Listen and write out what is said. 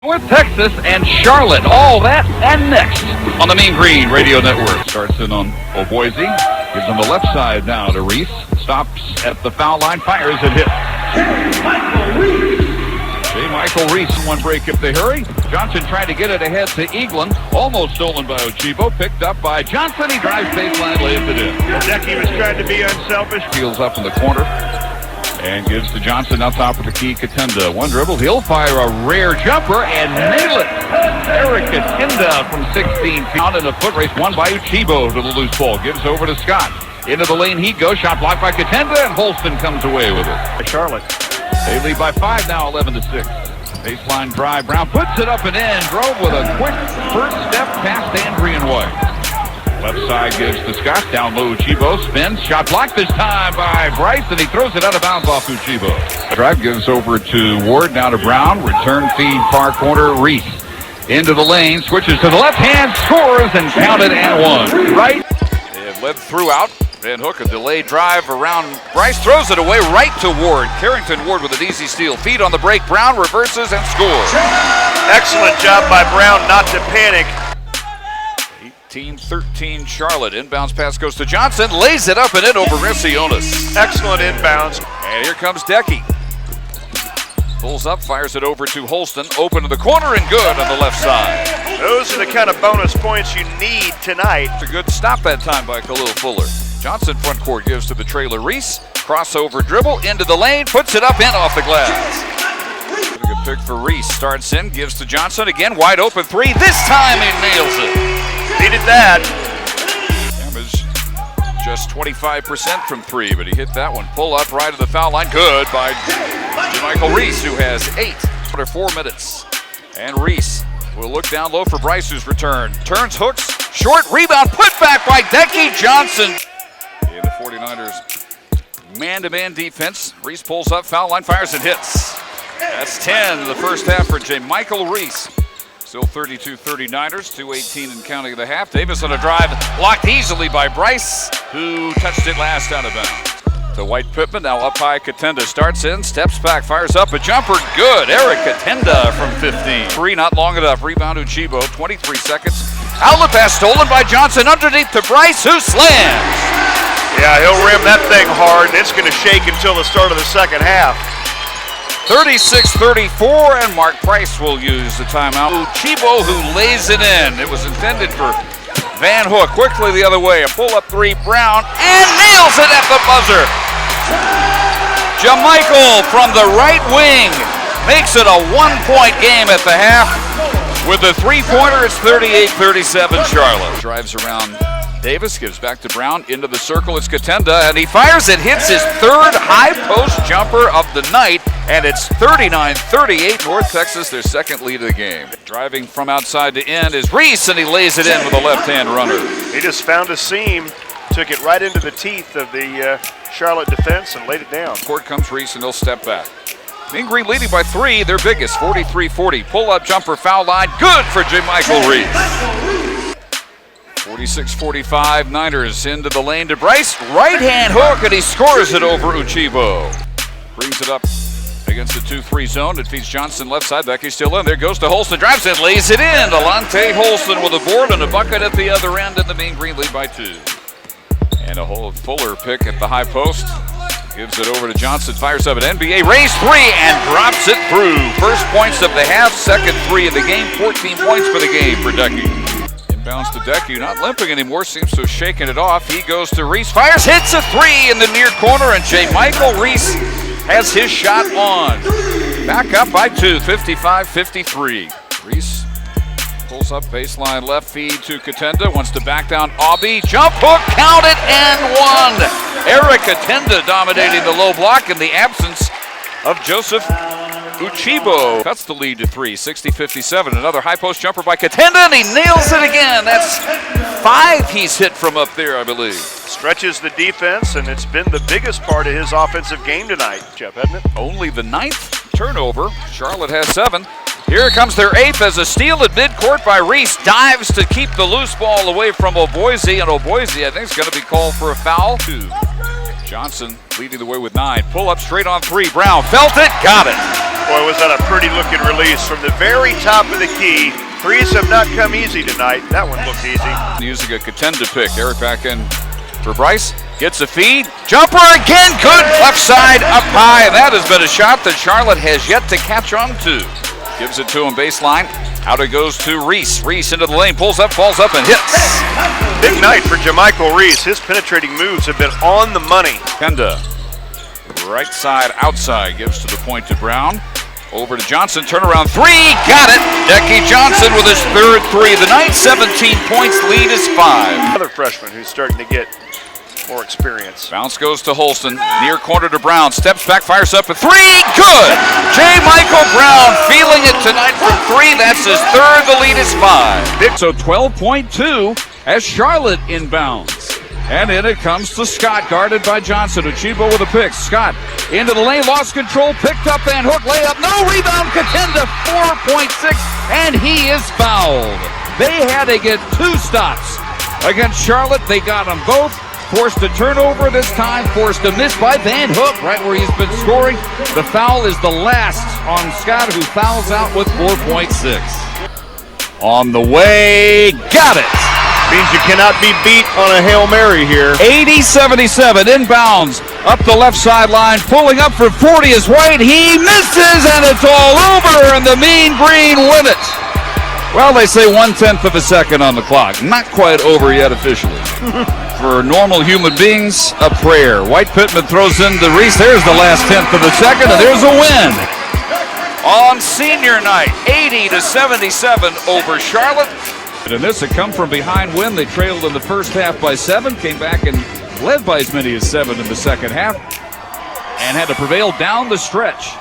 North Texas and Charlotte. All that and next on the Mean Green Radio Network. Starts in on Boise. Gives on the left side now to Reese. Stops at the foul line. Fires and hits. Michael Reese, one break if they hurry. Johnson trying to get it ahead to Eaglin. Almost stolen by Ochibo. Picked up by Johnson. He drives baseline, lays it in. Ledecky was trying to be unselfish. Peels up in the corner and gives to Johnson out top of the key. Katenda. One dribble. He'll fire a rare jumper and nail it. Eric Katenda from 16 feet out in a foot race. Won by Ochibo to the loose ball. Gives over to Scott. Into the lane he goes. Shot blocked by Katenda, and Holston comes away with it. Charlotte. They lead by 5 now, 11-6. Baseline drive. Brown puts it up and in. Drove with a quick first step past Andrian White. Left side gives to Scott. Down low, Uchibo spins. Shot blocked this time by Bryce, and he throws it out of bounds off Uchibo. Drive gives over to Ward. Now to Brown. Return feed far corner. Reese into the lane. Switches to the left hand. Scores and counted and one. Right. It led throughout. Van Hook, a delayed drive around Bryce, throws it away right to Ward. Carrington Ward with an easy steal. Feed on the break. Brown reverses and scores. Excellent job by Brown not to panic. 18-13 Charlotte. Inbounds pass goes to Johnson. Lays it up and in over Ressionis. Excellent inbounds. And here comes Decky. Pulls up, fires it over to Holston. Open to the corner and good on the left side. Those are the kind of bonus points you need tonight. It's a good stop that time by Khalil Fuller. Johnson front court gives to the trailer Reese. Crossover dribble into the lane. Puts it up in off the glass. A good pick for Reese. Starts in, gives to Johnson. Again, wide open three. This time he nails it. Needed that. Damage just 25% from three, but he hit that one. Pull up right of the foul line. Good by Michael Reese, who has 8 under 4 minutes. And Reese will look down low for Bryce, who's returned. Turns, hooks, short rebound, put back by Decky Johnson. In the 49ers man-to-man defense. Reese pulls up, foul line, fires and hits. That's 10 in the first half for Michael Reese. Still 32-39ers, 2:18 and counting the half. Davis on a drive, blocked easily by Bryce, who touched it last out of bounds. To White Pittman, now up high. Katenda starts in, steps back, fires up a jumper. Good. Eric Katenda from 15. Three, not long enough. Rebound Uchibo, 23 seconds. Outlet pass stolen by Johnson underneath to Bryce, who slams. Yeah, he'll rim that thing hard, and it's going to shake until the start of the second half. 36-34, and Mark Price will use the timeout. Uchibo, who lays it in. It was intended for Van Hook. Quickly the other way. A pull-up three. Brown, and nails it at the buzzer. Jamichael from the right wing makes it a one-point game at the half. With the three-pointer, it's 38-37 Charlotte. Drives around Davis, gives back to Brown, into the circle, it's Katenda, and he fires it, hits his third high post jumper of the night, and it's 39-38 North Texas, their second lead of the game. Driving from outside to end is Reese, and he lays it in with a left-hand runner. He just found a seam, took it right into the teeth of the Charlotte defense and laid it down. Court comes Reese, and he'll step back. Mean Green leading by 3, their biggest, 43-40. Pull-up jumper, foul line, good for Michael Reese. 46-45, Niners into the lane to Bryce. Right-hand hook, and he scores it over Uchibo. Brings it up against the 2-3 zone. It feeds Johnson left side. Becky's still in. There goes to Holston. Drives it, lays it in. Delonte Holston with a board and a bucket at the other end, and the Mean Green lead by 2. And a whole Fuller pick at the high post. Gives it over to Johnson. Fires up an NBA. Raised three and drops it through. First points of the half. Second 3 of the game. 14 points for the game for Decky. Inbounds to Decky, not limping anymore, seems to have shaken it off. He goes to Reese, fires, hits a 3 in the near corner, and Michael Reese has his shot on. Back up by 2, 55-53. Reese pulls up baseline left feed to Katenda, wants to back down Aubie. Jump hook, count it, and one. Eric Katenda dominating the low block in the absence of Joseph Uchibo. Cuts the lead to 3, 60-57. Another high post jumper by Katenda, and he nails it again. That's 5 he's hit from up there, I believe. Stretches the defense, and it's been the biggest part of his offensive game tonight, Jeff, hasn't it? Only the 9th turnover. Charlotte has 7. Here comes their 8th as a steal at midcourt by Reese. Dives to keep the loose ball away from Oboise, and Oboise, I think, is going to be called for a foul. 2. Johnson leading the way with 9. Pull up straight on 3. Brown felt it, got it. Boy, was that a pretty looking release from the very top of the key. Threes have not come easy tonight. That one looked easy. Using a contender pick. Eric back in for Bryce. Gets a feed. Jumper again. Good. Left side up high. That has been a shot that Charlotte has yet to catch on to. Gives it to him baseline. Out it goes to Reese. Reese into the lane. Pulls up, falls up, and hits. Big night for Jamichael Reese. His penetrating moves have been on the money. Kenda. Right side outside. Gives to the point to Brown. Over to Johnson. Turnaround three. Got it. Decky Johnson with his third three. The night 17 points. Lead is 5. Another freshman who's starting to get more experience. Bounce goes to Holston. Near corner to Brown. Steps back. Fires up a three. Good. J. Michael Brown feeling it tonight from 3. That's his third. The lead is 5. So 12.2 as Charlotte inbounds. And in it comes to Scott, guarded by Johnson. Uchibo with a pick. Scott into the lane, lost control, picked up Van Hook, layup, no rebound, Katenda 4.6, and he is fouled. They had to get 2 stops against Charlotte. They got them both. Forced a turnover this time, forced a miss by Van Hook, right where he's been scoring. The foul is the last on Scott, who fouls out with 4.6. On the way, got it. Means you cannot be beat on a Hail Mary here. 80-77 inbounds up the left sideline, pulling up for 40 is White. He misses, and it's all over, and the Mean Green win it. Well, they say 1/10 of a second on the clock. Not quite over yet officially. For normal human beings, a prayer. White Pittman throws in to Reese. There's the last 10th of a second, and there's a win. On senior night, 80-77 over Charlotte. And this had come from behind win. They trailed in the first half by 7, came back and led by as many as 7 in the second half, and had to prevail down the stretch.